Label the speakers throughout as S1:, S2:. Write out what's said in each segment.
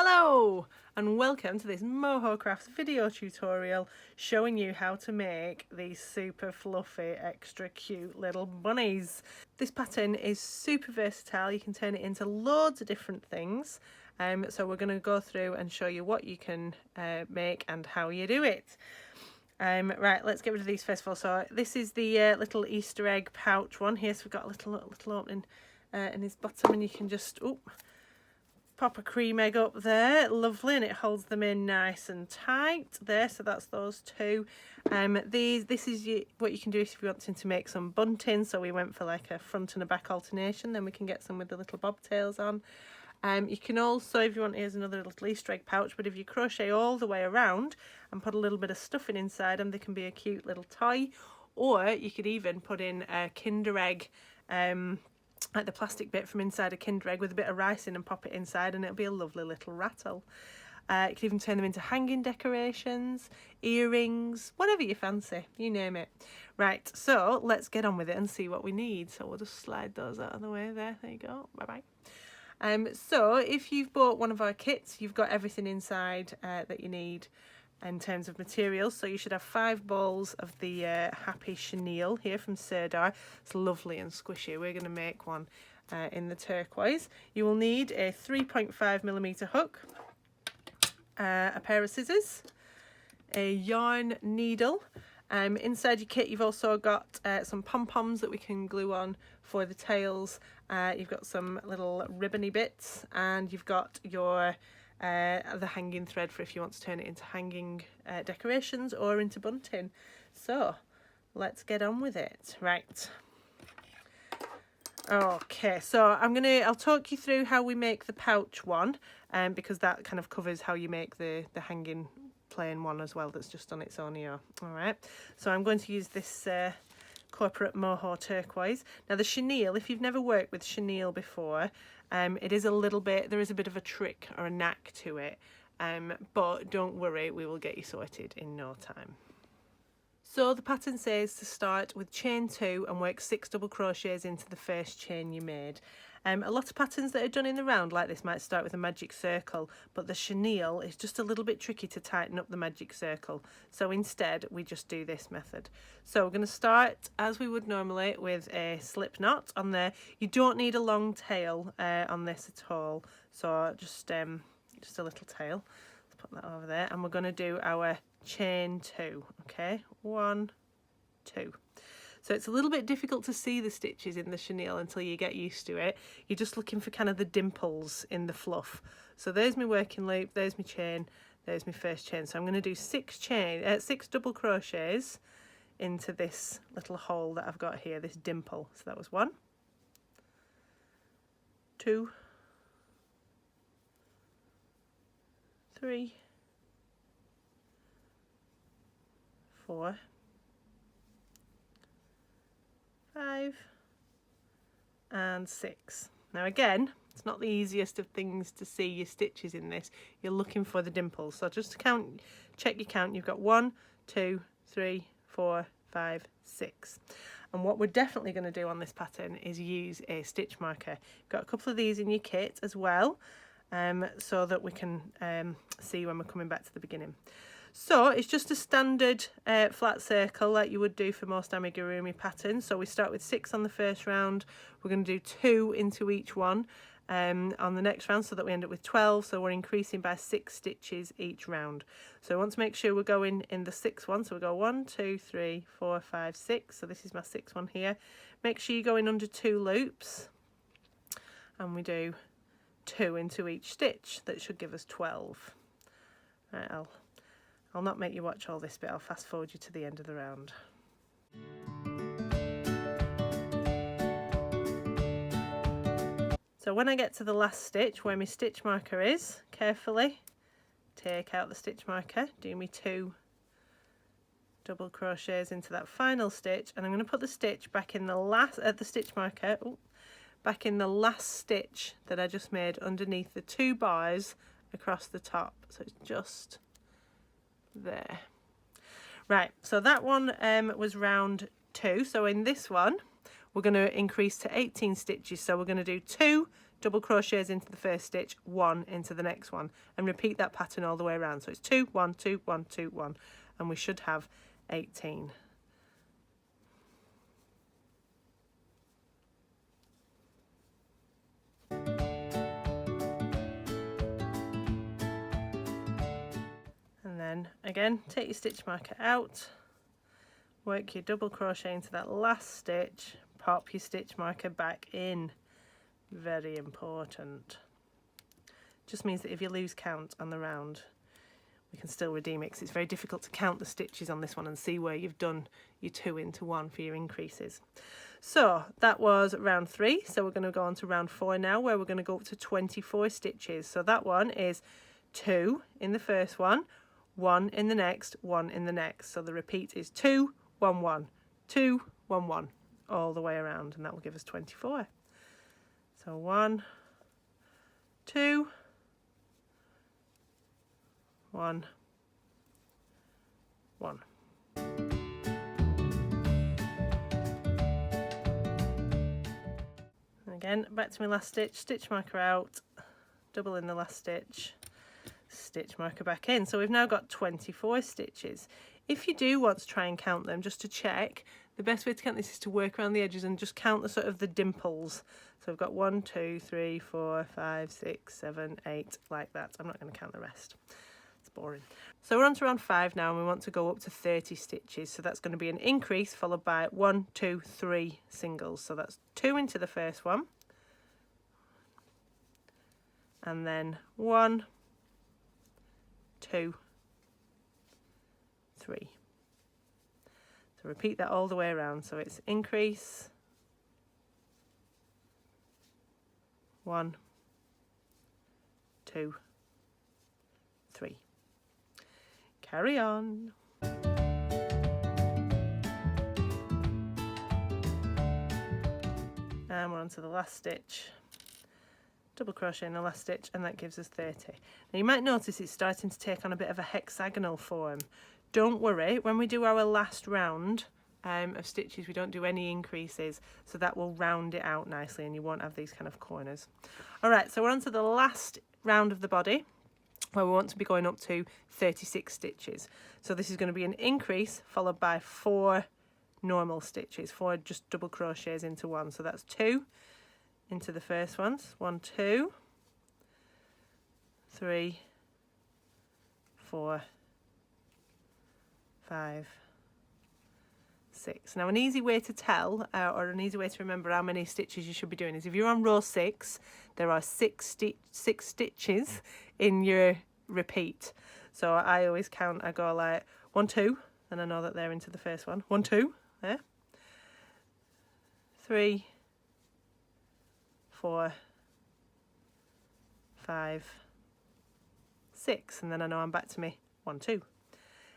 S1: Hello and welcome to this Moho Crafts video tutorial showing you how to make these super fluffy, extra cute little bunnies. This pattern is super versatile. You can turn it into loads of different things. So we're going to go through and show you what you can make and how you do it. Right, let's get rid of these first of all. So this is the little Easter egg pouch one here. So we've got a little opening in his bottom, and you can just pop a cream egg up there, lovely, and it holds them in nice and tight there. So that's those two. This is what you can do if you want to make some bunting. So we went for like a front and a back alternation, then we can get some with the little bobtails on. You can also, if you want, here's another little Easter egg pouch, but if you crochet all the way around and put a little bit of stuffing inside them, they can be a cute little toy. Or you could even put in a Kinder egg, like the plastic bit from inside a Kinder egg with a bit of rice in, and pop it inside, and it'll be a lovely little rattle. You can even turn them into hanging decorations, earrings, whatever you fancy, you name it. Right, so let's get on with it and see what we need. So we'll just slide those out of the way there. There you go. Bye-bye. So if you've bought one of our kits, you've got everything inside that you need in terms of materials. So you should have 5 balls of the Happy Chenille here from Sirdar. It's lovely and squishy. We're going to make one in the turquoise. You will need a 3.5mm hook, a pair of scissors, a yarn needle. Inside your kit you've also got some pom-poms that we can glue on for the tails. You've got some little ribbony bits, and you've got your the hanging thread for if you want to turn it into hanging decorations or into bunting. So let's get on with it. Right, okay, so I'll talk you through how we make the pouch one, because that kind of covers how you make the hanging plain one as well, that's just on its own here. All right, so I'm going to use this corporate Moho turquoise. Now the chenille, if you've never worked with chenille before, it is there is a bit of a trick or a knack to it, but don't worry, we will get you sorted in no time. So the pattern says to start with chain 2 and work 6 double crochets into the first chain you made. A lot of patterns that are done in the round like this might start with a magic circle, but the chenille is just a little bit tricky to tighten up the magic circle. So instead we just do this method. So we're going to start as we would normally with a slip knot on there. You don't need a long tail on this at all, so just a little tail. Let's put that over there, and we're going to do our chain 2. Okay, 1, 2. So it's a little bit difficult to see the stitches in the chenille until you get used to it. You're just looking for kind of the dimples in the fluff. So there's my working loop, there's my chain, there's my first chain. So I'm going to do 6 double crochets into this little hole that I've got here, this dimple. So that was 1, 2, 3, 4, 5 and 6. Now again, it's not the easiest of things to see your stitches in this. You're looking for the dimples. So just to check your count, you've got 1, 2, 3, 4, 5, 6. And what we're definitely going to do on this pattern is use a stitch marker. You've got a couple of these in your kit as well, so that we can see when we're coming back to the beginning. So it's just a standard flat circle like you would do for most amigurumi patterns. So we start with 6 on the first round. We're going to do 2 into each one on the next round, so that we end up with 12. So we're increasing by 6 stitches each round. So we want to make sure we're going in the 6th one. So we go 1, 2, 3, 4, 5, 6. So this is my 6th one here. Make sure you go in under 2 loops, and we do 2 into each stitch. That should give us 12. Right, I'll not make you watch all this bit, I'll fast forward you to the end of the round. So when I get to the last stitch where my stitch marker is, carefully take out the stitch marker, do me 2 double crochets into that final stitch, and I'm going to put the stitch back in the stitch marker, back in the last stitch that I just made underneath the 2 bars across the top. So it's just there. Right, so that one was round 2. So in this one we're going to increase to 18 stitches. So we're going to do 2 double crochets into the first stitch, 1 into the next one, and repeat that pattern all the way around. So it's 2, 1, 2, 1, 2, 1, and we should have 18. And then again, take your stitch marker out, work your double crochet into that last stitch, pop your stitch marker back in. Very important. Just means that if you lose count on the round, we can still redeem it, because it's very difficult to count the stitches on this one and see where you've done your 2 into 1 for your increases. So that was round 3. So we're going to go on to round 4 now, where we're going to go up to 24 stitches. So that one is 2 in the first one, 1 in the next, 1 in the next. So the repeat is 2, 1, 1, 2, 1, 1 all the way around, and that will give us 24. So 1, 2, 1, 1. And again, back to my last stitch, stitch marker out, double in the last stitch, stitch marker back in. So we've now got 24 stitches. If you do want to try and count them, just to check, the best way to count this is to work around the edges and just count the sort of the dimples. So I've got 1, 2, 3, 4, 5, 6, 7, 8, like that. I'm not going to count the rest. It's boring. So we're on to round 5 now, and we want to go up to 30 stitches. So that's going to be an increase followed by 1, 2, 3 singles. So that's 2 into the first one, and then 1, 2, 3. So repeat that all the way around. So it's increase, 1, 2, 3. Carry on. And we're on to the last stitch. Double crochet in the last stitch, and that gives us 30. Now you might notice it's starting to take on a bit of a hexagonal form. Don't worry, when we do our last round of stitches, we don't do any increases, so that will round it out nicely and you won't have these kind of corners. Alright, so we're on to the last round of the body, where we want to be going up to 36 stitches. So this is going to be an increase followed by 4 normal stitches, 4 just double crochets into one. So that's 2 into the first ones, 1, 2, 3, 4, 5, 6. Now an easy way to tell, or an easy way to remember how many stitches you should be doing, is if you're on row 6, there are 6 stitches in your repeat. So I always count, I go like 1, 2, and I know that they're into the first one. 1, 2, there. 3, 4, 5, 6, and then I know I'm back to me 1, 2.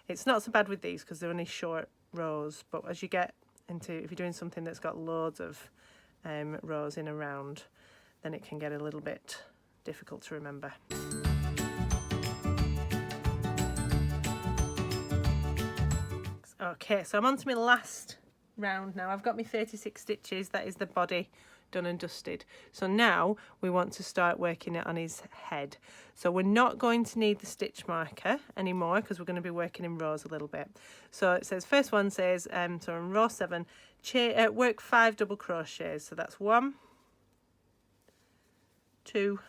S1: It's not so bad with these because they're only short rows, but as you get into, if you're doing something that's got loads of rows in a round, then it can get a little bit difficult to remember. Okay, so I'm on to my last round now. I've got my 36 stitches, that is the body done and dusted. So now we want to start working it on his head. So we're not going to need the stitch marker anymore because we're going to be working in rows a little bit. So it says, first one says, so in row 7, work 5 double crochets. So that's 1, 2,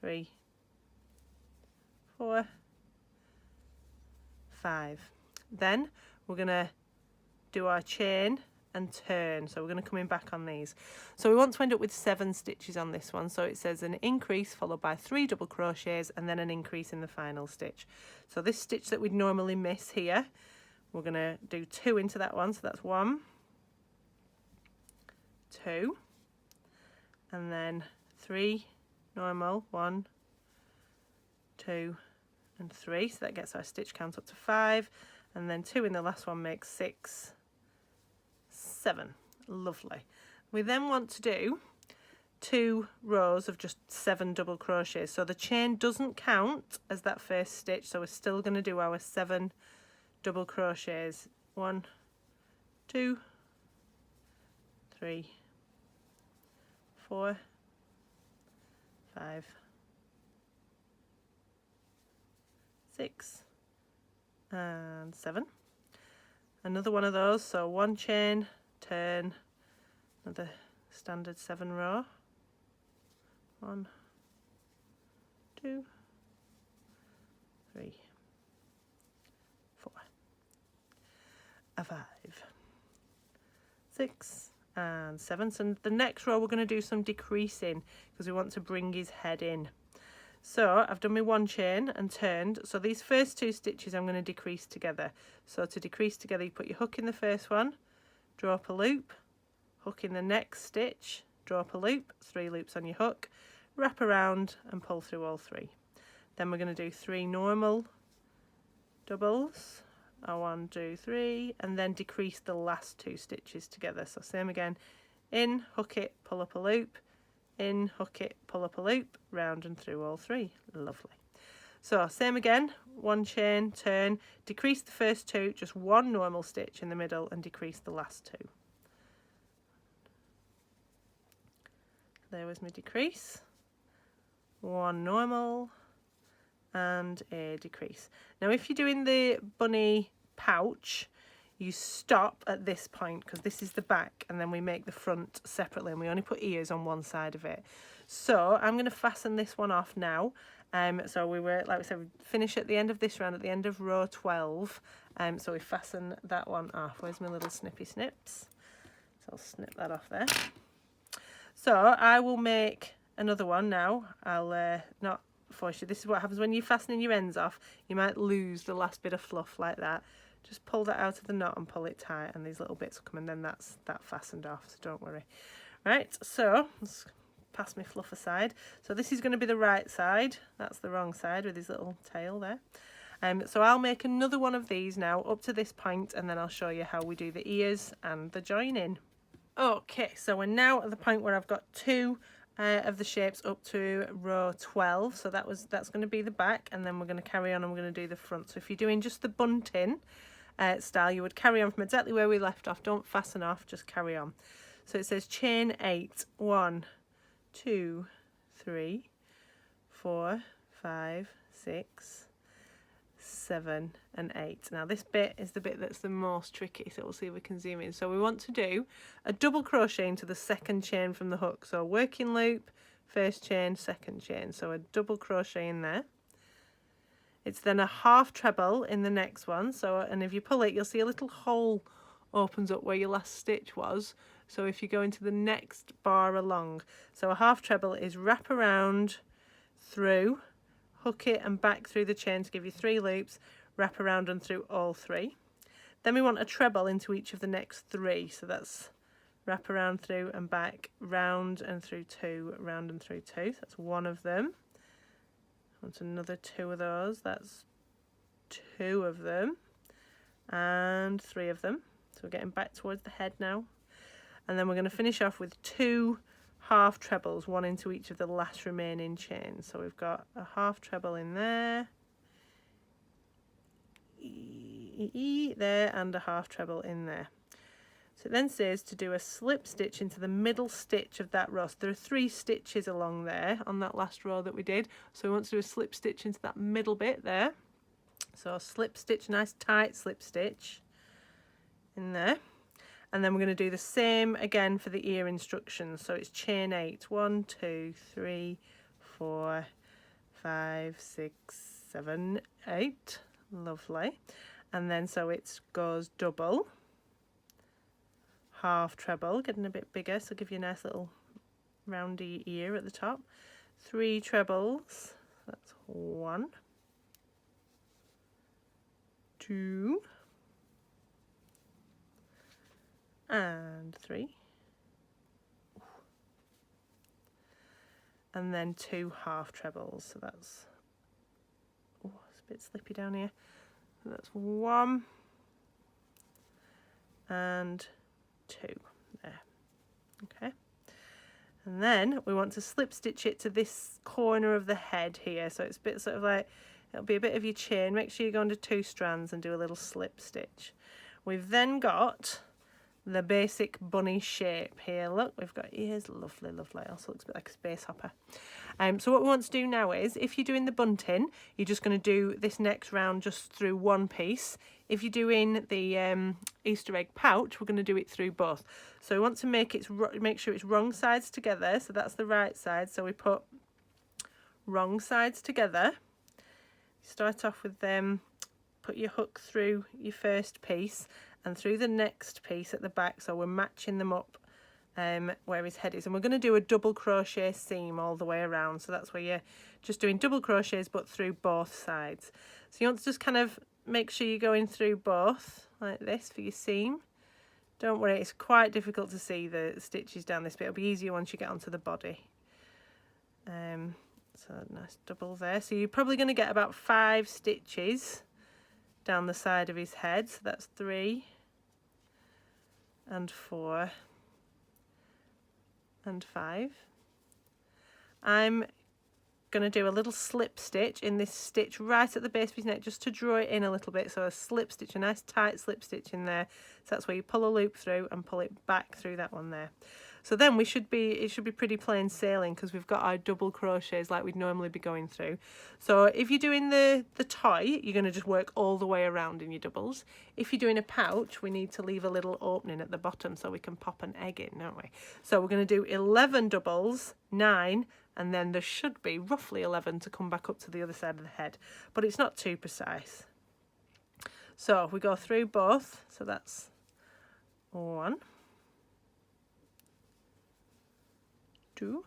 S1: 3, 4, 5. Then we're going to do our chain and turn, so we're going to come in back on these. So we want to end up with 7 stitches on this one. So it says an increase followed by 3 double crochets and then an increase in the final stitch. So this stitch that we'd normally miss here, we're going to do 2 into that one. So that's 1, 2, and then 3 normal, 1, 2, and 3. So that gets our stitch count up to 5, and then 2 in the last one makes 6, 7. Lovely. We then want to do 2 rows of just 7 double crochets. So the chain doesn't count as that first stitch, so we're still going to do our 7 double crochets. 1, 2, 3, 4, 5, 6 and 7. Another one of those, so one chain, turn, another standard 7 row. 1, 2, 3, 4, 5, 6 and 7. So the next row we're going to do some decreasing because we want to bring his head in. So I've done my one chain and turned. So these first 2 stitches I'm going to decrease together. So to decrease together, you put your hook in the first one, draw up a loop, hook in the next stitch, draw up a loop, 3 loops on your hook, wrap around and pull through all 3. Then we're going to do 3 normal doubles, 1, 2, 3, and then decrease the last 2 stitches together. So same again, in, hook it, pull up a loop, in, hook it, pull up a loop, round and through all 3. Lovely. So same again, one chain, turn, decrease the first 2, just 1 normal stitch in the middle and decrease the last 2. There was my decrease, 1 normal and a decrease. Now if you're doing the bunny pouch, you stop at this point because this is the back and then we make the front separately and we only put ears on one side of it. So I'm going to fasten this one off now. So we were, like we said, we finish at the end of this round, at the end of row 12. So we fasten that one off. Where's my little snippy snips? So I'll snip that off there. So I will make another one now. I'll not force you. This is what happens when you're fastening your ends off. You might lose the last bit of fluff like that. Just pull that out of the knot and pull it tight and these little bits will come and then that's that fastened off, so don't worry. Right, so let's pass my fluff aside. So this is going to be the right side. That's the wrong side with his little tail there. So I'll make another one of these now up to this point and then I'll show you how we do the ears and the joining. Okay, so we're now at the point where I've got 2 of the shapes up to row 12. So that's going to be the back and then we're going to carry on and we're going to do the front. So if you're doing just the bunting style, you would carry on from exactly where we left off. Don't fasten off, just carry on. So it says chain 8, 1, 2, 3, 4, 5, 6, 7 and 8. Now this bit is the bit that's the most tricky, so we'll see if we can zoom in. So we want to do a double crochet into the second chain from the hook. So working loop, first chain, second chain. So a double crochet in there. It's then a half treble in the next one. So, and if you pull it, you'll see a little hole opens up where your last stitch was. So if you go into the next bar along, so a half treble is wrap around through, hook it and back through the chain to give you 3 loops, wrap around and through all 3. Then we want a treble into each of the next 3. So that's wrap around through and back, round and through 2, round and through 2. So that's one of them. Want another 2 of those. That's 2 of them and 3 of them. So we're getting back towards the head now. And then we're going to finish off with 2 half trebles, 1 into each of the last remaining chains. So we've got a half treble in there, there, and a half treble in there. So it then says to do a slip stitch into the middle stitch of that row. So there are 3 stitches along there on that last row that we did. So we want to do a slip stitch into that middle bit there. So a slip stitch, nice tight slip stitch in there. And then we're going to do the same again for the ear instructions. So it's chain 8, 1, 2, 3, 4, 5, 6, 7, 8. Lovely. And then so it goes double, half treble, getting a bit bigger, so give you a nice little roundy ear at the top. 3 trebles, that's 1, 2, and 3, and then 2 half trebles. So that's, oh, it's a bit slippy down here. So that's 1 and 2 there. Okay, and then we want to slip stitch it to this corner of the head here. So it's a bit sort of like, it'll be a bit of your chain. Make sure you go under 2 strands and do a little slip stitch. We've then got the basic bunny shape here. Look, we've got ears, lovely, lovely. Also looks a bit like a space hopper. So what we want to do now is, if you're doing the bunting, you're just going to do this next round just through one piece. If you're doing the Easter egg pouch, we're going to do it through both. So we want to make sure it's wrong sides together. So that's the right side. So we put wrong sides together. Start off with put your hook through your first piece and through the next piece at the back, so we're matching them up where his head is, and we're going to do a double crochet seam all the way around. So that's where you're just doing double crochets but through both sides. So you want to just kind of make sure you're going through both like this for your seam. Don't worry, it's quite difficult to see the stitches down this bit. It'll be easier once you get onto the body. So nice double there. So you're probably going to get about 5 stitches down the side of his head. So that's 3 and 4 and 5. I'm going to do a little slip stitch in this stitch right at the base of his neck, just to draw it in a little bit. So a slip stitch, a nice tight slip stitch in there. So that's where you pull a loop through and pull it back through that one there. So then it should be pretty plain sailing, because we've got our double crochets like we'd normally be going through. So if you're doing the toy, you're going to just work all the way around in your doubles. If you're doing a pouch, we need to leave a little opening at the bottom so we can pop an egg in, don't we? So we're going to do 11 doubles, 9, and then there should be roughly 11 to come back up to the other side of the head, but it's not too precise. So we go through both, so that's 1, 2,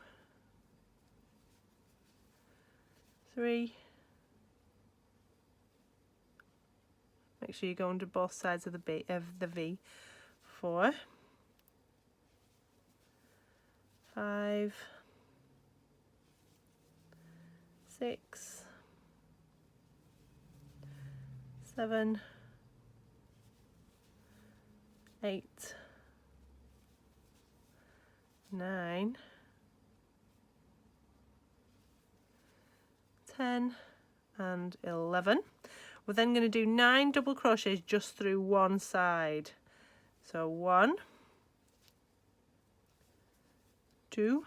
S1: 3. Make sure you go under both sides of the V. 4, 5, 6, 7, 8, 9, 10 and 11. We're then going to do 9 double crochets just through one side. So 1, 2,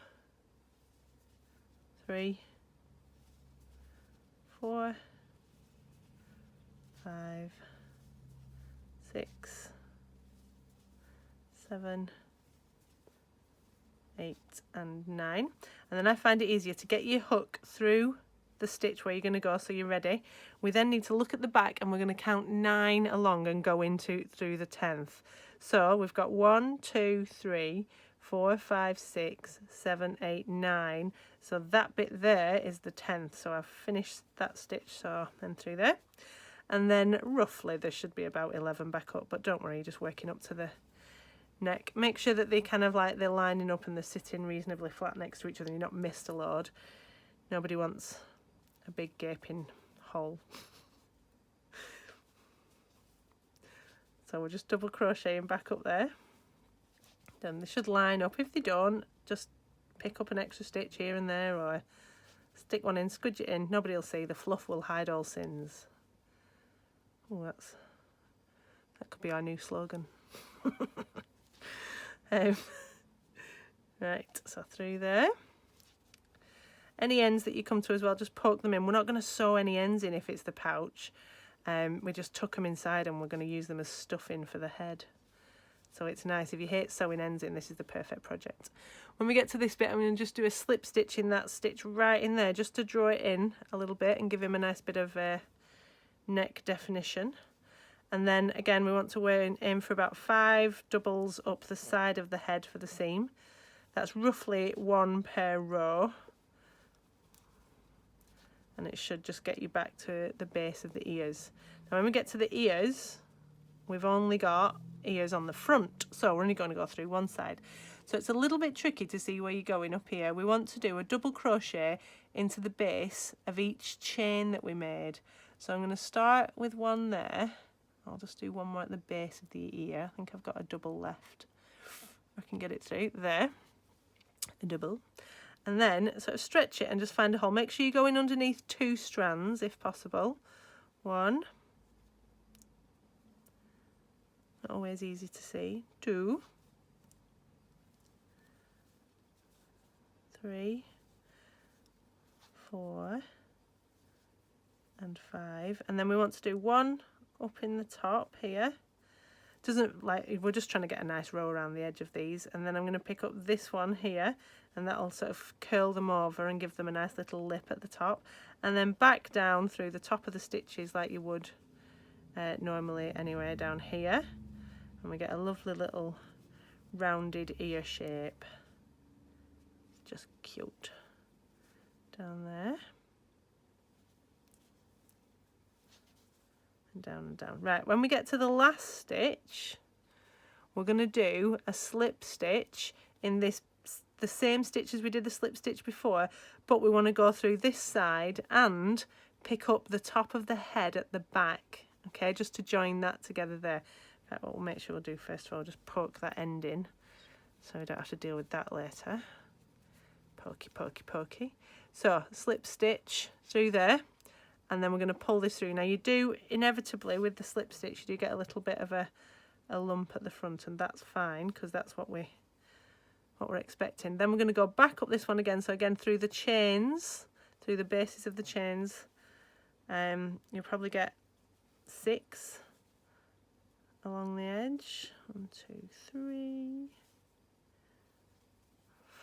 S1: 3, 4, 5, 6, 7, 8 and 9. And then I find it easier to get your hook through the stitch where you're going to go, so you're ready. We then need to look at the back, and we're going to count 9 along and go through the 10th. So we've got 1, 2, 3, 4, 5, 6, 7, 8, 9. So that bit there is the 10th. So I've finished that stitch, so then through there. And then roughly there should be about 11 back up, but don't worry, you're just working up to the neck. Make sure that they kind of like they're lining up and they're sitting reasonably flat next to each other and you're not missed a load. Nobody wants a big gaping hole. So we're just double crocheting back up there. Then they should line up. If they don't, just pick up an extra stitch here and there, or stick one in, scudge it in. Nobody will see. The fluff will hide all sins. Oh, that could be our new slogan. Right, so through there. Any ends that you come to as well, just poke them in. We're not going to sew any ends in if it's the pouch. We just tuck them inside and we're going to use them as stuffing for the head. So it's nice. If you hate sewing ends in, this is the perfect project. When we get to this bit, I'm going to just do a slip stitch in that stitch right in there, just to draw it in a little bit and give him a nice bit of neck definition. And then again, we want to aim for about 5 doubles up the side of the head for the seam. That's roughly 1 per row. And it should just get you back to the base of the ears. Now when we get to the ears, we've only got ears on the front, so we're only going to go through one side. So it's a little bit tricky to see where you're going up here. We want to do a double crochet into the base of each chain that we made. So I'm going to start with one there. I'll just do one more at the base of the ear. I think I've got a double left. I can get it through there. A double. And then sort of stretch it and just find a hole. Make sure you go in underneath 2 strands if possible. 1, not always easy to see. 2, 3, 4 and 5, and then we want to do 1 up in the top here. Doesn't, like, we're just trying to get a nice row around the edge of these, and then I'm going to pick up this one here, and that'll sort of curl them over and give them a nice little lip at the top, and then back down through the top of the stitches like you would normally anyway down here, and we get a lovely little rounded ear shape. Just cute down there. And down and down. Right, when we get to the last stitch, we're going to do a slip stitch in this, the same stitch as we did the slip stitch before, but we want to go through this side and pick up the top of the head at the back, okay, just to join that together there. Right, what we'll make sure we'll do first of all, just poke that end in so we don't have to deal with that later. Pokey, pokey, pokey. So slip stitch through there, and then we're going to pull this through. Now you do inevitably with the slip stitch, you do get a little bit of a lump at the front, and that's fine because that's what we're expecting. Then we're going to go back up this one again. So again through the chains, through the bases of the chains, you'll probably get 6 along the edge. 1, 2, 3,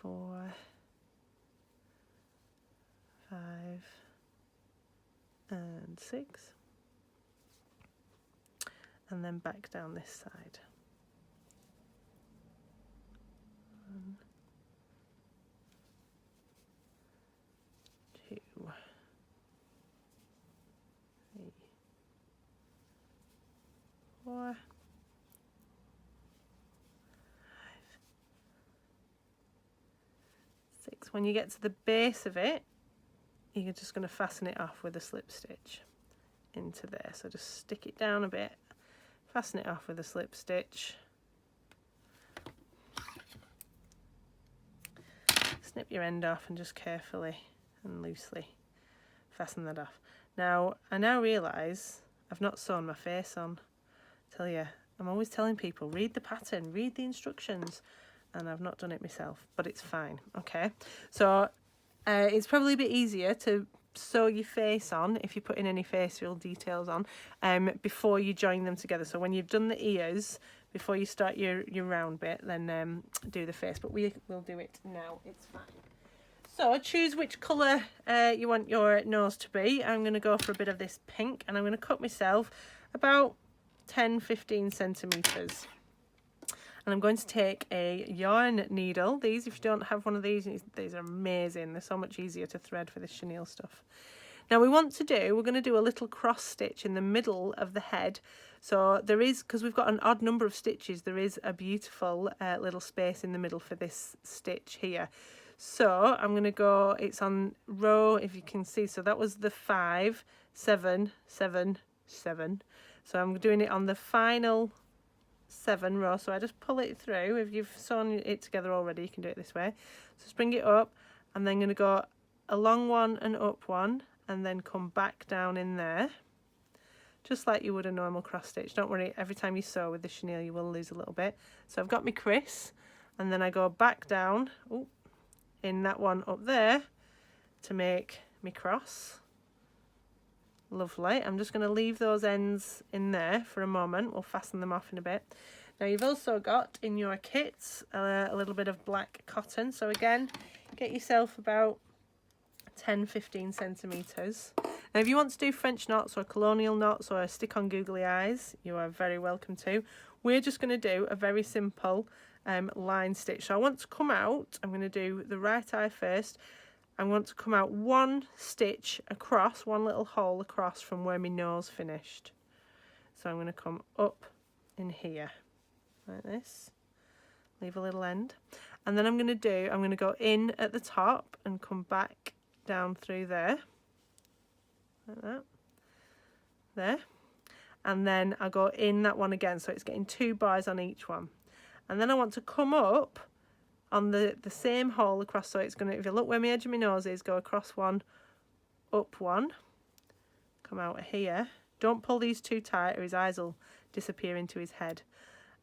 S1: 4, 5 and 6, and then back down this side. 1, 2, 3, 4, 5, 6. When you get to the base of it, you're just going to fasten it off with a slip stitch into there. So just stick it down a bit, fasten it off with a slip stitch, snip your end off and just carefully and loosely fasten that off. Now I now realise I've not sewn my face on. I tell you, I'm always telling people, read the pattern, read the instructions, and I've not done it myself, but it's fine. Okay, so it's probably a bit easier to sew your face on if you put in any facial details on before you join them together. So when you've done the ears, before you start your round bit, then do the face, but we will do it now. It's fine. So choose which colour you want your nose to be. I'm going to go for a bit of this pink, and I'm going to cut myself about 10-15 centimetres. And I'm going to take a yarn needle. These, if you don't have one of these are amazing. They're so much easier to thread for this chenille stuff. Now we're going to do a little cross stitch in the middle of the head. So there is, because we've got an odd number of stitches, there is a beautiful little space in the middle for this stitch here. So I'm going to go, it's on row, if you can see, so that was the 5, 7, 7, 7. So I'm doing it on the final 7 row, so I just pull it through. If you've sewn it together already, you can do it this way. So just bring it up, and then going to go along one and up one, and then come back down in there, just like you would a normal cross stitch. Don't worry, every time you sew with the chenille you will lose a little bit. So I've got my crease, and then I go back down in that one up there to make my cross. Lovely. I'm just going to leave those ends in there for a moment. We'll fasten them off in a bit. Now you've also got in your kits a little bit of black cotton. So again, get yourself about 10-15 centimetres. Now if you want to do French knots or colonial knots or stick on googly eyes, you are very welcome to. We're just going to do a very simple line stitch. So I want to come out, I'm going to do the right eye first. I want to come out one stitch across, one little hole across from where my nose finished. So I'm going to come up in here like this, leave a little end, and then I'm going to go in at the top and come back down through there like that, there, and then I'll go in that one again, so it's getting 2 bars on each one, and then I want to come up on the same hole across. So it's going to, if you look where my edge of my nose is, go across one, up one, come out here. Don't pull these too tight or his eyes will disappear into his head.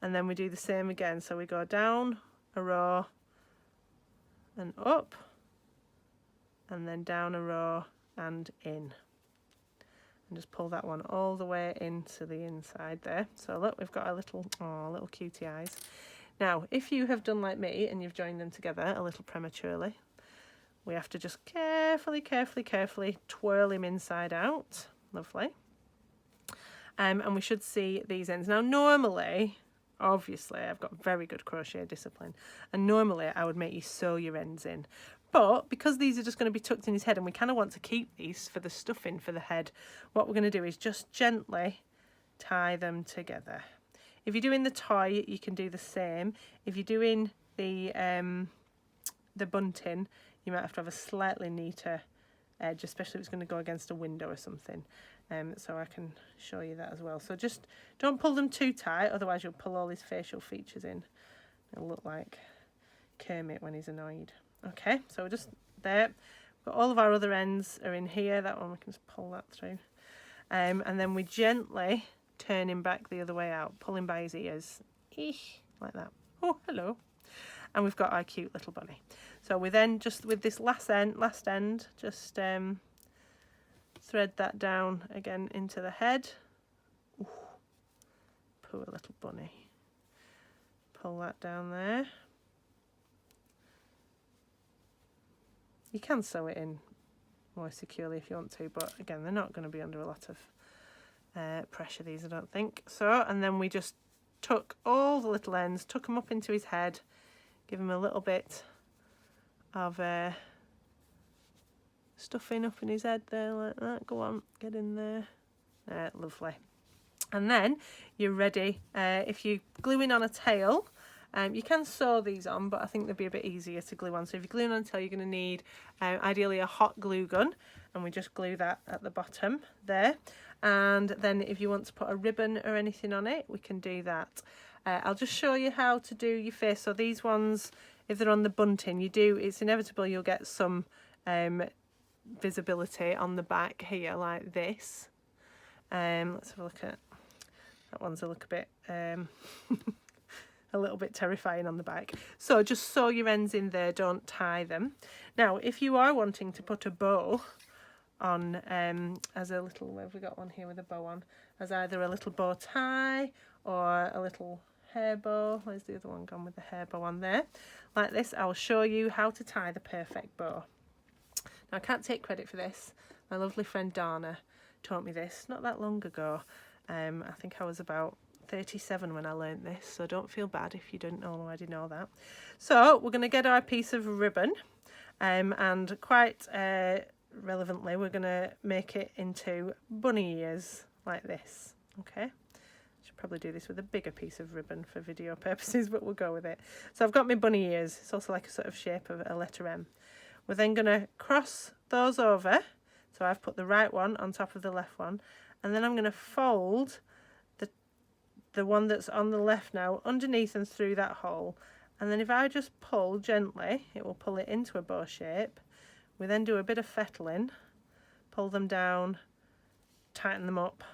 S1: And then we do the same again. So we go down a row and up, and then down a row and in. And just pull that one all the way into the inside there. So look, we've got our little, oh, little cutie eyes. Now, if you have done like me and you've joined them together a little prematurely, we have to just carefully twirl him inside out. Lovely. And we should see these ends. Now, normally, obviously, I've got very good crochet discipline, and normally I would make you sew your ends in. But because these are just going to be tucked in his head and we kind of want to keep these for the stuffing for the head, what we're going to do is just gently tie them together. If you're doing the toy, you can do the same. If you're doing the bunting, you might have to have a slightly neater edge, especially if it's going to go against a window or something. So I can show you that as well. So just don't pull them too tight, otherwise you'll pull all his facial features in. It'll look like Kermit when he's annoyed. Okay, so we're just there. But all of our other ends are in here. That one we can just pull that through. And then we gently turn him back the other way out, pull him by his ears. Eesh, like that. Oh, hello. And we've got our cute little bunny. So we then just, with this last end, just thread that down again into the head. Ooh, poor little bunny. Pull that down there. You can sew it in more securely if you want to, but again, they're not going to be under a lot of pressure, these, I don't think. So, and then we just tuck all the little ends, tuck them up into his head, give him a little bit of stuffing up in his head there, like that. Go on, get in there. Lovely. And then you're ready. If you're gluing on a tail, you can sew these on, but I think they'd be a bit easier to glue on. So if you're gluing on a tail, you're going to need ideally a hot glue gun, and we just glue that at the bottom there. And then if you want to put a ribbon or anything on it, we can do that. I'll just show you how to do your face. So these ones, if they're on the bunting, it's inevitable you'll get some visibility on the back here like this. Let's have a look at that. One's a little bit a little bit terrifying on the back. So just sew your ends in there, don't tie them. Now, if you are wanting to put a bow on as a little, where have we got one here with a bow on, as either a little bow tie or a little hair bow. Where's the other one gone with the hair bow on there? Like this, I will show you how to tie the perfect bow. Now, I can't take credit for this. My lovely friend Dana taught me this not that long ago. I think I was about 37 when I learnt this, so don't feel bad if you didn't already know that. So we're going to get our piece of ribbon, and quite relevantly, we're going to make it into bunny ears like this. Okay, should probably do this with a bigger piece of ribbon for video purposes, but we'll go with it. So I've got my bunny ears. It's also like a sort of shape of a letter M. We're then going to cross those over. So I've put the right one on top of the left one, and then I'm going to fold the one that's on the left now underneath and through that hole. And then if I just pull gently, it will pull it into a bow shape. We then do a bit of fettling, pull them down, tighten them up,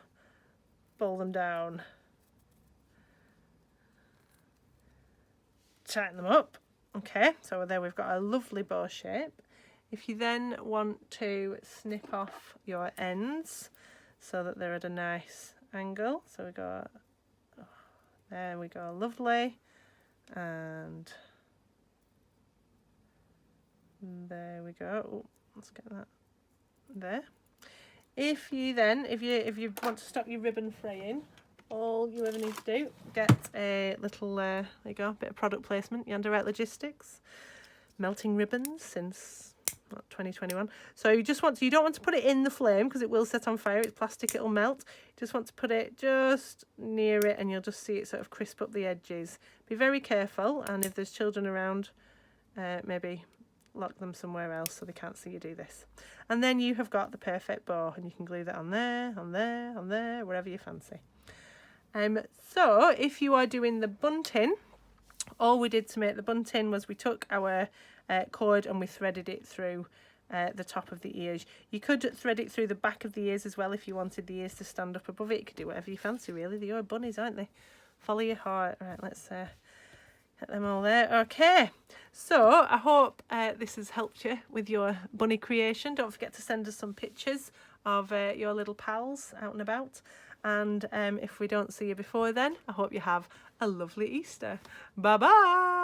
S1: pull them down, tighten them up. Okay, so there we've got a lovely bow shape. If you then want to snip off your ends so that they're at a nice angle, so we go, there we go, lovely, and there we go. Oh, let's get that there. If you want to stop your ribbon fraying, all you ever need to do, get a little there you go, bit of product placement. You're under Right Logistics, melting ribbons since 2021. So you don't want to put it in the flame because it will set on fire. It's plastic, it'll melt. You just want to put it just near it, and you'll just see it sort of crisp up the edges. Be very careful, and if there's children around, maybe lock them somewhere else so they can't see you do this. And then you have got the perfect bow, and you can glue that on there, on there, on there, wherever you fancy. So if you are doing the bunting, all we did to make the bunting was we took our cord and we threaded it through the top of the ears. You could thread it through the back of the ears as well if you wanted the ears to stand up above it. You could do whatever you fancy, really. They are bunnies, aren't they? Follow your heart. Right, let's get them all there. Okay, so I hope this has helped you with your bunny creation. Don't forget to send us some pictures of your little pals out and about. And if we don't see you before then, I hope you have a lovely Easter. Bye bye.